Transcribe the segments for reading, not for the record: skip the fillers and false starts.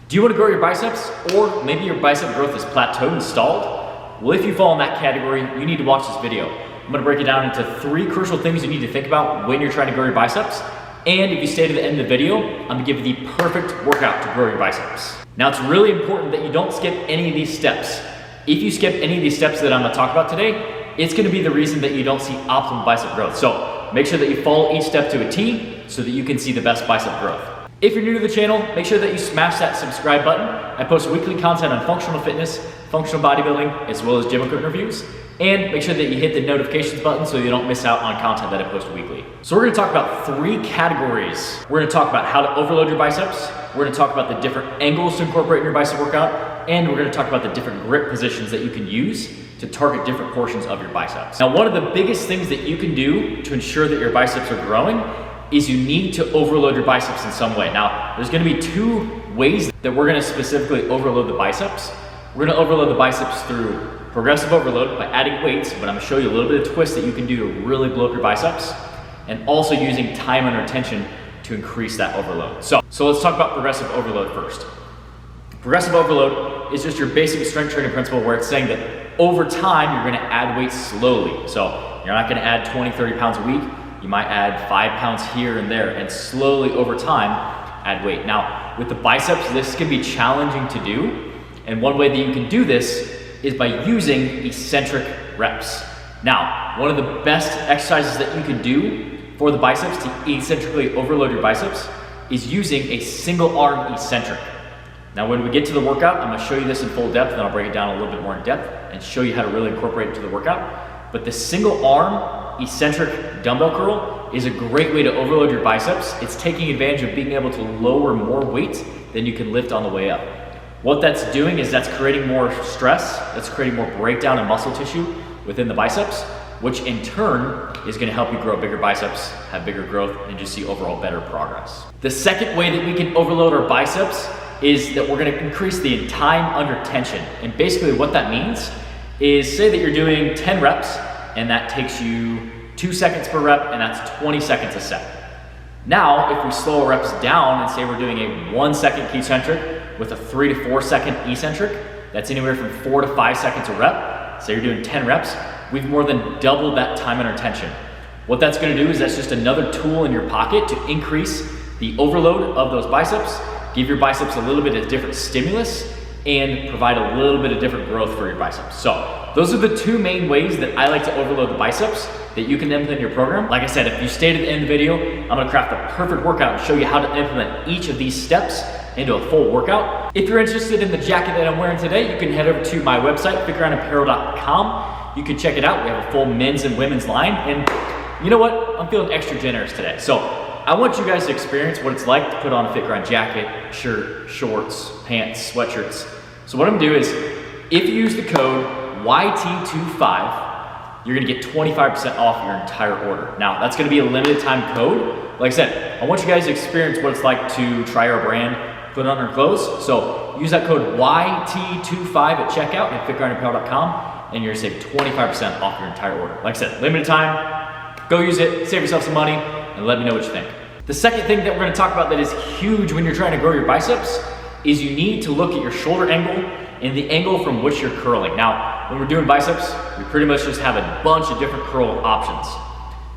Do you want to grow your biceps, or maybe your bicep growth is plateaued and stalled? Well, if you fall in that category, you need to watch this video. I'm going to break it down into 3 crucial things you need to think about when you're trying to grow your biceps. And if you stay to the end of the video, I'm going to give you the perfect workout to grow your biceps. Now, it's really important that you don't skip any of these steps. If you skip any of these steps that I'm going to talk about today, it's going to be the reason that you don't see optimal bicep growth. So make sure that you follow each step to a T so that you can see the best bicep growth. If you're new to the channel, make sure that you smash that subscribe button. I post weekly content on functional fitness, functional bodybuilding, as well as gym equipment reviews. And make sure that you hit the notifications button so you don't miss out on content that I post weekly. So we're gonna talk about 3 categories. We're gonna talk about how to overload your biceps. We're gonna talk about the different angles to incorporate in your bicep workout. And we're gonna talk about the different grip positions that you can use to target different portions of your biceps. Now, one of the biggest things that you can do to ensure that your biceps are growing is you need to overload your biceps in some way. Now, there's gonna be 2 ways that we're gonna specifically overload the biceps. We're gonna overload the biceps through progressive overload by adding weights, but I'm gonna show you a little bit of twist that you can do to really blow up your biceps, and also using time under tension to increase that overload. So let's talk about progressive overload first. Progressive overload is just your basic strength training principle where it's saying that over time, you're gonna add weight slowly. So you're not gonna add 20, 30 pounds a week. You might add 5 pounds here and there, and slowly over time, add weight. Now, with the biceps, this can be challenging to do. And one way that you can do this is by using eccentric reps. Now, one of the best exercises that you can do for the biceps to eccentrically overload your biceps is using a single arm eccentric. Now, when we get to the workout, I'm gonna show you this in full depth, and I'll break it down a little bit more in depth and show you how to really incorporate it into the workout. But the single arm eccentric dumbbell curl is a great way to overload your biceps. It's taking advantage of being able to lower more weight than you can lift on the way up. What that's doing is that's creating more stress, that's creating more breakdown in muscle tissue within the biceps, which in turn is gonna help you grow bigger biceps, have bigger growth, and just see overall better progress. The second way that we can overload our biceps is that we're gonna increase the time under tension. And basically what that means is, say that you're doing 10 reps, and that takes you 2 seconds per rep, and that's 20 seconds a set. Now, if we slow our reps down and say we're doing a 1 second eccentric with a 3 to 4 second eccentric, that's anywhere from 4 to 5 seconds a rep. Say you're doing 10 reps, we've more than doubled that time under tension. What that's gonna do is that's just another tool in your pocket to increase the overload of those biceps, give your biceps a little bit of different stimulus, and provide a little bit of different growth for your biceps. So those are the 2 main ways that I like to overload the biceps that you can implement in your program. Like I said, if you stay to the end of the video, I'm gonna craft the perfect workout and show you how to implement each of these steps into a full workout. If you're interested in the jacket that I'm wearing today, you can head over to my website, figureoutapparel.com. You can check it out. We have a full men's and women's line. And you know what? I'm feeling extra generous today. So I want you guys to experience what it's like to put on a Fit Grind jacket, shirt, shorts, pants, sweatshirts. So what I'm gonna do is, if you use the code YT25, you're gonna get 25% off your entire order. Now, that's gonna be a limited time code. Like I said, I want you guys to experience what it's like to try our brand, put it on our clothes. So use that code YT25 at checkout at fitgrindapparel.com, and you're gonna save 25% off your entire order. Like I said, limited time, go use it, save yourself some money, and let me know what you think. The second thing that we're gonna talk about that is huge when you're trying to grow your biceps is you need to look at your shoulder angle and the angle from which you're curling. Now, when we're doing biceps, we pretty much just have a bunch of different curl options.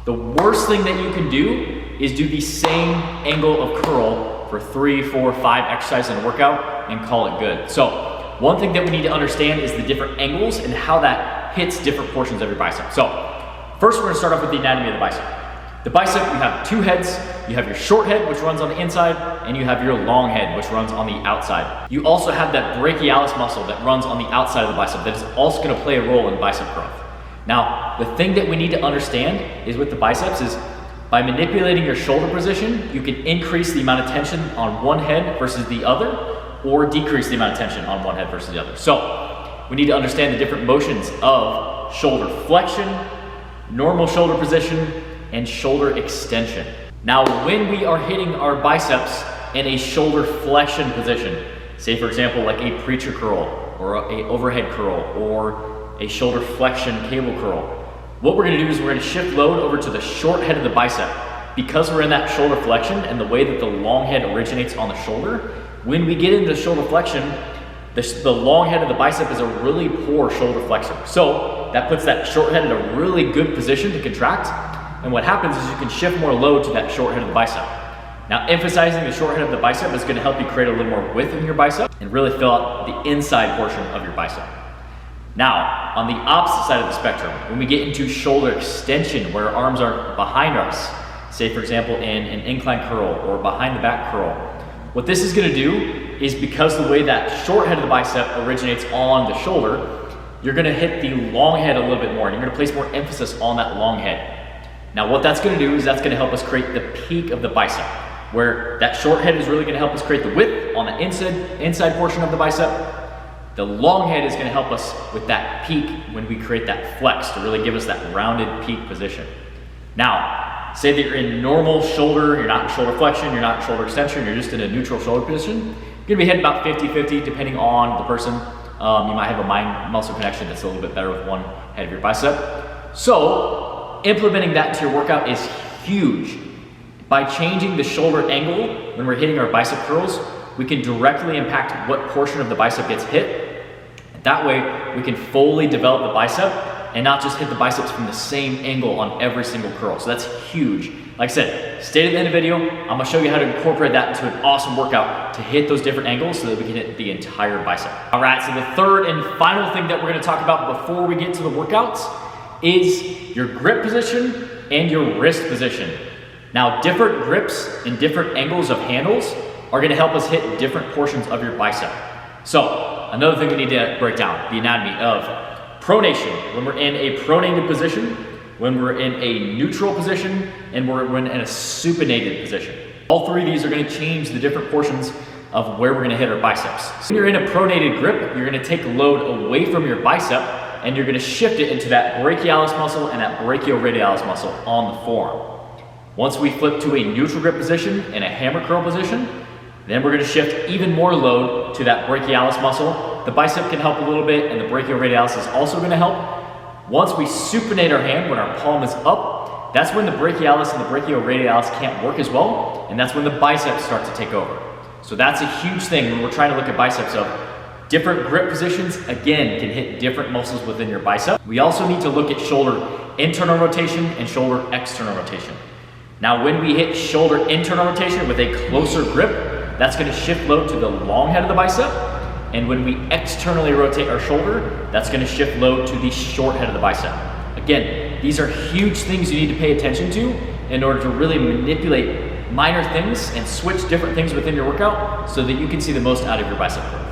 The worst thing that you can do is do the same angle of curl for 3, 4, 5 exercises in a workout and call it good. So one thing that we need to understand is the different angles and how that hits different portions of your bicep. So first, we're gonna start off with the anatomy of the bicep. The bicep, you have 2 heads. You have your short head, which runs on the inside, and you have your long head, which runs on the outside. You also have that brachialis muscle that runs on the outside of the bicep that is also gonna play a role in bicep growth. Now, the thing that we need to understand is with the biceps is by manipulating your shoulder position, you can increase the amount of tension on one head versus the other, or decrease the amount of tension on one head versus the other. So we need to understand the different motions of shoulder flexion, normal shoulder position, and shoulder extension. Now, when we are hitting our biceps in a shoulder flexion position, say for example, like a preacher curl, or a overhead curl, or a shoulder flexion cable curl, what we're gonna do is we're gonna shift load over to the short head of the bicep. Because we're in that shoulder flexion and the way that the long head originates on the shoulder, When we get into shoulder flexion, the long head of the bicep is a really poor shoulder flexor. So that puts that short head in a really good position to contract. And what happens is you can shift more load to that short head of the bicep. Now, emphasizing the short head of the bicep is going to help you create a little more width in your bicep and really fill out the inside portion of your bicep. Now, on the opposite side of the spectrum, when we get into shoulder extension where our arms are behind us, say for example in an incline curl or behind the back curl, what this is going to do is, because the way that short head of the bicep originates on the shoulder, you're going to hit the long head a little bit more and you're going to place more emphasis on that long head. Now what that's going to do is that's going to help us create the peak of the bicep, where that short head is really going to help us create the width on the inside portion of the bicep. The long head is going to help us with that peak when we create that flex to really give us that rounded peak position. Now, say that you're in normal shoulder, you're not in shoulder flexion, you're not in shoulder extension, you're just in a neutral shoulder position. You're going to be hitting about 50-50 depending on the person. You might have a mind-muscle connection that's a little bit better with one head of your bicep. So, implementing that into your workout is huge. By changing the shoulder angle when we're hitting our bicep curls, we can directly impact what portion of the bicep gets hit. That way, we can fully develop the bicep and not just hit the biceps from the same angle on every single curl. So that's huge. Like I said, stay to the end of the video. I'm gonna show you how to incorporate that into an awesome workout to hit those different angles so that we can hit the entire bicep. All right, so the third and final thing that we're gonna talk about before we get to the workouts is your grip position and your wrist position. Now, different grips and different angles of handles are going to help us hit different portions of your bicep. So, another thing we need to break down, the anatomy of pronation, when we're in a pronated position, when we're in a neutral position, and we're in a supinated position. All three of these are going to change the different portions of where we're going to hit our biceps. So when you're in a pronated grip, you're going to take load away from your bicep, and you're going to shift it into that brachialis muscle and that brachioradialis muscle on the forearm. Once we flip to a neutral grip position and a hammer curl position, then we're going to shift even more load to that brachialis muscle. The bicep can help a little bit and the brachioradialis is also going to help. Once we supinate our hand, when our palm is up, that's when the brachialis and the brachioradialis can't work as well, and that's when the biceps start to take over. So that's a huge thing when we're trying to look at biceps of different grip positions, again, can hit different muscles within your bicep. We also need to look at shoulder internal rotation and shoulder external rotation. Now, when we hit shoulder internal rotation with a closer grip, that's going to shift load to the long head of the bicep. And when we externally rotate our shoulder, that's going to shift load to the short head of the bicep. Again, these are huge things you need to pay attention to in order to really manipulate minor things and switch different things within your workout so that you can see the most out of your bicep growth.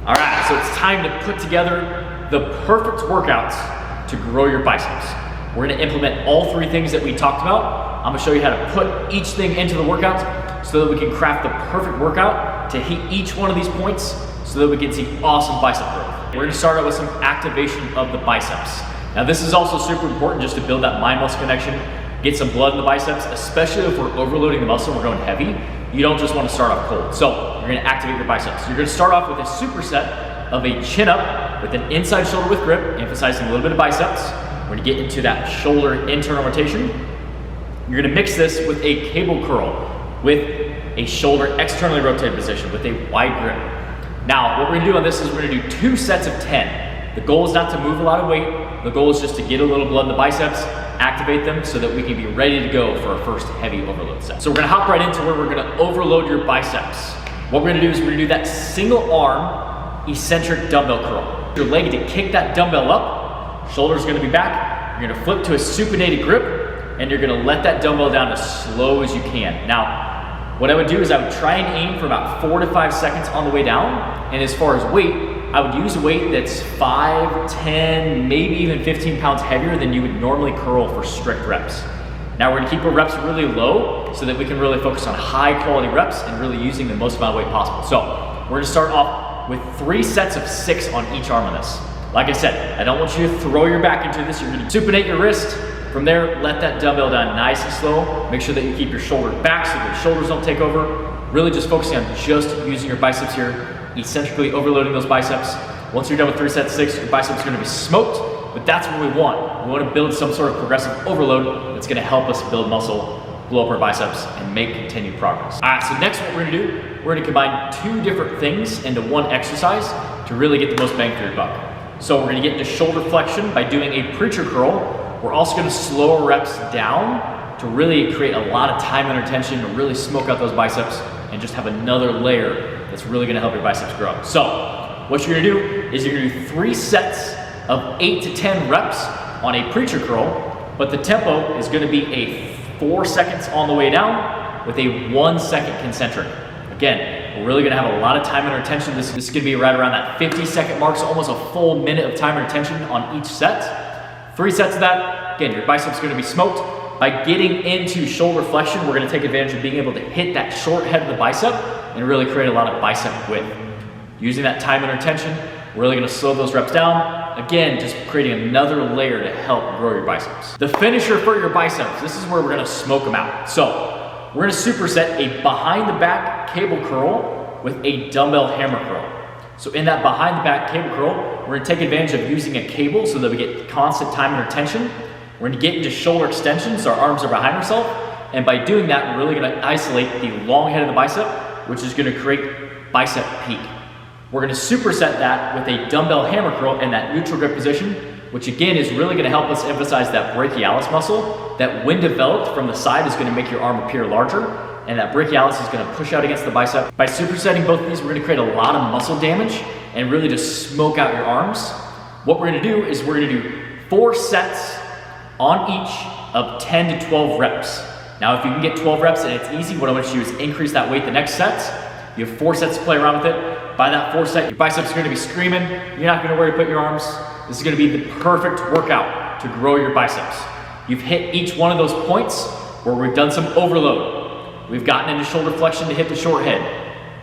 All right, so it's time to put together the perfect workouts to grow your biceps. We're going to implement all three things that we talked about. I'm going to show you how to put each thing into the workout so that we can craft the perfect workout to hit each one of these points so that we can see awesome bicep growth. We're going to start out with some activation of the biceps. Now this is also super important just to build that mind-muscle connection, get some blood in the biceps, especially if we're overloading the muscle, we're going heavy. You don't just want to start off cold. So you're going to activate your biceps. You're going to start off with a superset of a chin up with an inside shoulder with grip, emphasizing a little bit of biceps. We're going to get into that shoulder internal rotation. You're going to mix this with a cable curl with a shoulder externally rotated position with a wide grip. Now, what we're going to do on this is we're going to do 2 sets of 10. The goal is not to move a lot of weight. The goal is just to get a little blood in the biceps, activate them so that we can be ready to go for our first heavy overload set. So we're going to hop right into where we're going to overload your biceps. What we're going to do is we're going to do that single arm eccentric dumbbell curl. Your leg to kick that dumbbell up, shoulder's going to be back. You're going to flip to a supinated grip, and you're going to let that dumbbell down as slow as you can. Now, what I would do is I would try and aim for about 4 to 5 seconds on the way down. And as far as weight, I would use a weight that's 5, 10, maybe even 15 pounds heavier than you would normally curl for strict reps. Now we're going to keep our reps really low so that we can really focus on high quality reps and really using the most amount of weight possible. So we're going to start off with 3 sets of 6 on each arm of this. Like I said, I don't want you to throw your back into this. You're going to supinate your wrist. From there, let that dumbbell down nice and slow. Make sure that you keep your shoulder back so that your shoulders don't take over. Really just focusing on just using your biceps here, eccentrically overloading those biceps. Once you're done with 3 sets of 6, your biceps are going to be smoked, but that's what we want. We want to build some sort of progressive overload that's going to help us build muscle, blow up our biceps, and make continued progress. All right, so next what we're going to do we're gonna combine two different things into one exercise to really get the most bang for your buck. So we're gonna get into shoulder flexion by doing a preacher curl. We're also gonna slow our reps down to really create a lot of time under tension, to really smoke out those biceps and just have another layer that's really gonna help your biceps grow. So what you're gonna do is you're gonna do 3 sets of 8 to 10 reps on a preacher curl, but the tempo is gonna be a 4 seconds on the way down with a 1 second concentric. Again, we're really gonna have a lot of time under tension. This is gonna be right around that 50-second mark, so almost a full minute of time under tension on each set. 3 sets of that. Again, your biceps are gonna be smoked. By getting into shoulder flexion, we're gonna take advantage of being able to hit that short head of the bicep and really create a lot of bicep width. Using that time under tension, we're really gonna slow those reps down. Again, just creating another layer to help grow your biceps. The finisher for your biceps, this is where we're gonna smoke them out. So, we're gonna superset a behind the back cable curl with a dumbbell hammer curl. So in that behind the back cable curl, we're gonna take advantage of using a cable so that we get constant time under tension. We're gonna get into shoulder extension so our arms are behind ourselves. And by doing that, we're really gonna isolate the long head of the bicep, which is gonna create bicep peak. We're gonna superset that with a dumbbell hammer curl in that neutral grip position, which again is really gonna help us emphasize that brachialis muscle that when developed from the side is gonna make your arm appear larger, and that brachialis is gonna push out against the bicep. By supersetting both of these, we're gonna create a lot of muscle damage and really just smoke out your arms. What we're gonna do is we're gonna do 4 sets on each of 10 to 12 reps. Now, if you can get 12 reps and it's easy, what I want you to do is increase that weight the next set. You have 4 sets to play around with it. By that 4th set, your biceps are gonna be screaming. You're not gonna know where to put your arms. This is gonna be the perfect workout to grow your biceps. You've hit each one of those points where we've done some overload. We've gotten into shoulder flexion to hit the short head.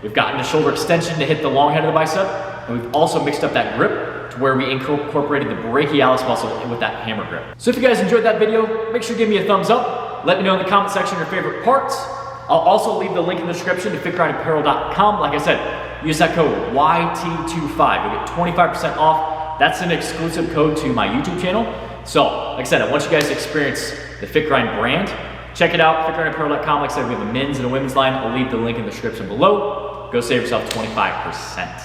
We've gotten to shoulder extension to hit the long head of the bicep. And we've also mixed up that grip to where we incorporated the brachialis muscle with that hammer grip. So if you guys enjoyed that video, make sure to give me a thumbs up. Let me know in the comment section your favorite parts. I'll also leave the link in the description to fitgrindapparel.com. Like I said, use that code YT25. You'll get 25% off. That's an exclusive code to my YouTube channel. So, like I said, I want you guys to experience the FitGrind brand. Check it out, fitgrindapparel.com. Like I said, we have a men's and a women's line. I'll leave the link in the description below. Go save yourself 25%.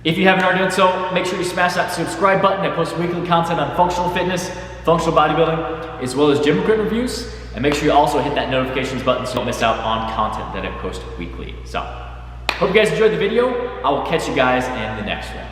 If you haven't already done so, make sure you smash that subscribe button. I post weekly content on functional fitness, functional bodybuilding, as well as gym equipment reviews. And make sure you also hit that notifications button so you don't miss out on content that I post weekly. So, hope you guys enjoyed the video. I will catch you guys in the next one.